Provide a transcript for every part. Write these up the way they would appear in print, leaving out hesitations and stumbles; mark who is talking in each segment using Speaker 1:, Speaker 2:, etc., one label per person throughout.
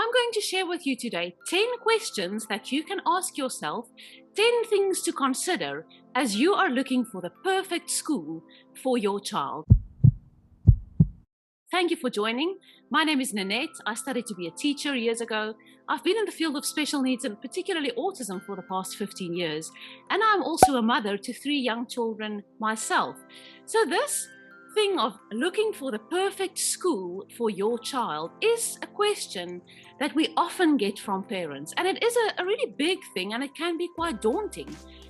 Speaker 1: I'm going to share with you today 10 questions that you can ask yourself, 10 things to consider as you are looking for the perfect school for your child. Thank you for joining. My name is Nanette. I studied to be a teacher years ago. I've been in the field of special needs and particularly autism for the past 15 years. And I'm also a mother to 3 young children myself. So this thing of looking for the perfect school for your child is a question that we often get from parents. And it is a really big thing, and it can be quite daunting.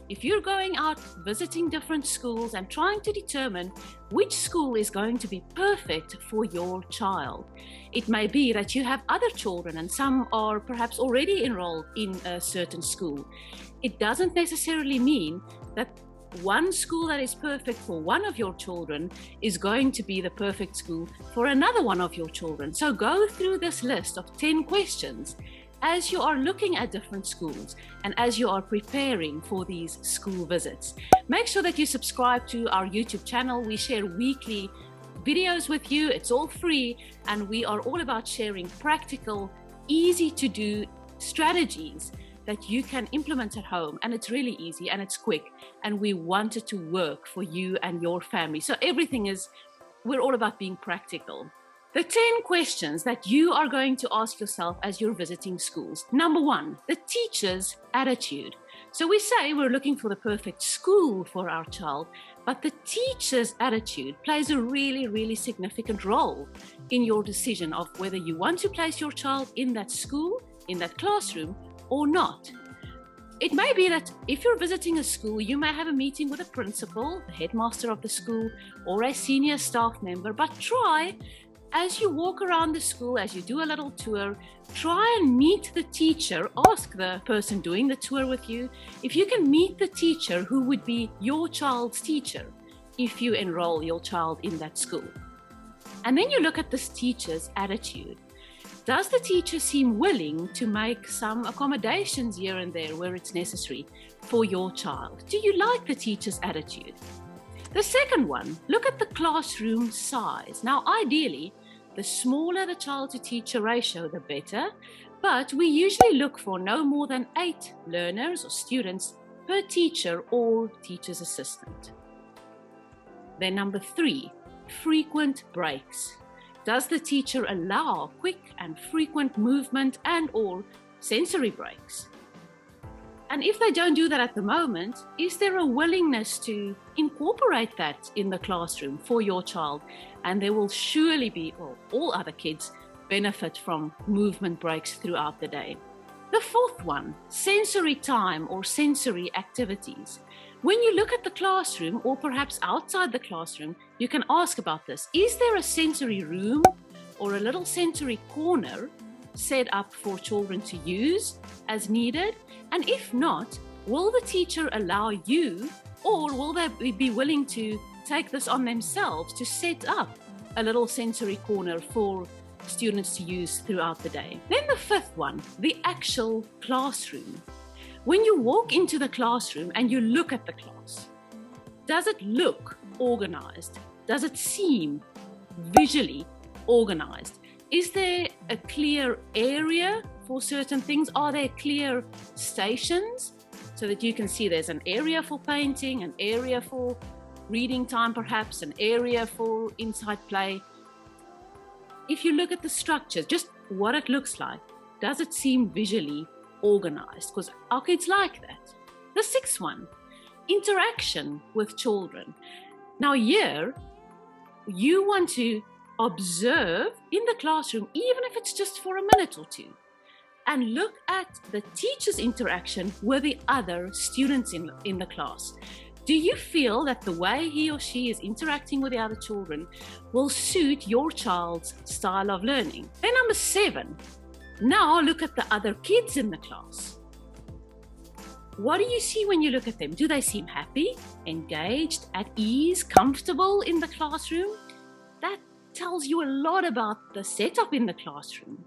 Speaker 1: If you're going out visiting different schools and trying to determine which school is going to be perfect for your child. It may be that you have other children and some are perhaps already enrolled in a certain school. It doesn't necessarily mean that one school that is perfect for one of your children is going to be the perfect school for another one of your children. So go through this list of 10 questions as you are looking at different schools and as you are preparing for these school visits. Make sure that you subscribe to our YouTube channel. We share weekly videos with you. It's all free, and we are all about sharing practical, easy to do strategies that you can implement at home. And it's really easy and it's quick, and we want it to work for you and your family. So we're all about being practical. The 10 questions that you are going to ask yourself as you're visiting schools. Number 1, the teacher's attitude. So we say we're looking for the perfect school for our child, but the teacher's attitude plays a really, really significant role in your decision of whether you want to place your child in that school, in that classroom, or not. It may be that if you're visiting a school, you may have a meeting with a principal, the headmaster of the school, or a senior staff member, but try, as you walk around the school, as you do a little tour, try and meet the teacher. Ask the person doing the tour with you if you can meet the teacher who would be your child's teacher if you enroll your child in that school. And then you look at this teacher's attitude. Does the teacher seem willing to make some accommodations here and there where it's necessary for your child? Do you like the teacher's attitude? The second one, look at the classroom size. Now, ideally, the smaller the child-to-teacher ratio, the better, but we usually look for no more than 8 learners or students per teacher or teacher's assistant. Then number 3, frequent breaks. Does the teacher allow quick and frequent movement and/or sensory breaks? And if they don't do that at the moment, is there a willingness to incorporate that in the classroom for your child? And there will surely be, all other kids benefit from movement breaks throughout the day. The fourth one, sensory time or sensory activities. When you look at the classroom, or perhaps outside the classroom, you can ask about this. Is there a sensory room or a little sensory corner set up for children to use as needed? And if not, will the teacher allow you, or will they be willing to take this on themselves to set up a little sensory corner for students to use throughout the day? Then the fifth one, the actual classroom. When you walk into the classroom and you look at the class, does it look organized? Does it seem visually organized? Is there a clear area for certain things? Are there clear stations so that you can see there's an area for painting, an area for reading time perhaps, an area for inside play? If you look at the structure, just what it looks like, does it seem visually organized? Because our kids like that. The sixth one, interaction with children. Now here, you want to observe in the classroom, even if it's just for a minute or two, and look at the teacher's interaction with the other students in the class. Do you feel that the way he or she is interacting with the other children will suit your child's style of learning? Then number 7, now look at the other kids in the class. What do you see when you look at them? Do they seem happy, engaged, at ease, comfortable in the classroom? That tells you a lot about the setup in the classroom.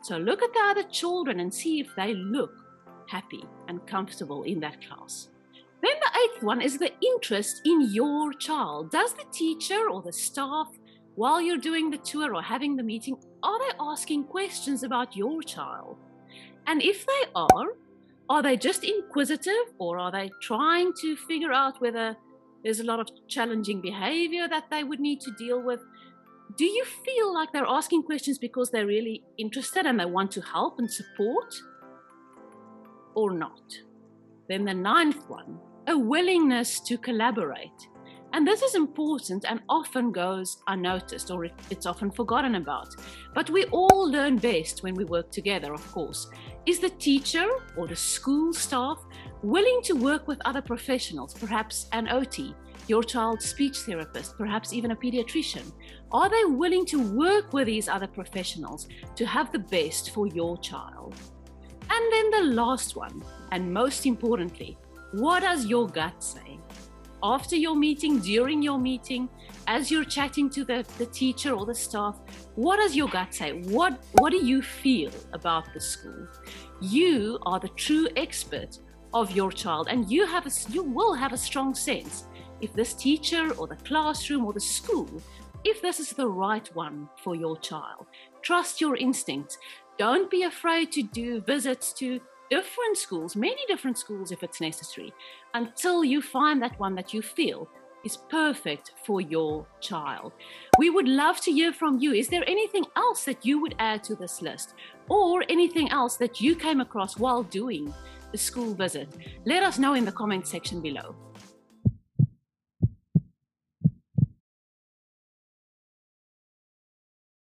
Speaker 1: So look at the other children and see if they look happy and comfortable in that class. Then the 8th one is the interest in your child. Does the teacher or the staff, while you're doing the tour or having the meeting, are they asking questions about your child? And if they are they just inquisitive, or are they trying to figure out whether there's a lot of challenging behavior that they would need to deal with? Do you feel like they're asking questions because they're really interested and they want to help and support, or not? Then the ninth one, a willingness to collaborate. And this is important and often goes unnoticed, or it's often forgotten about. But we all learn best when we work together, of course. Is the teacher or the school staff willing to work with other professionals, perhaps an OT, your child's speech therapist, perhaps even a pediatrician? Are they willing to work with these other professionals to have the best for your child? And then the last one, and most importantly, what does your gut say? After your meeting, during your meeting, as you're chatting to the teacher or the staff, what does your gut say? What do you feel about the school? You are the true expert of your child, and you will have a strong sense if this teacher or the classroom or the school, if this is the right one for your child. Trust your instincts. Don't be afraid to do visits to different schools, many different schools if it's necessary, until you find that one that you feel is perfect for your child. We would love to hear from you. Is there anything else that you would add to this list, or anything else that you came across while doing the school visit? Let us know in the comment section below.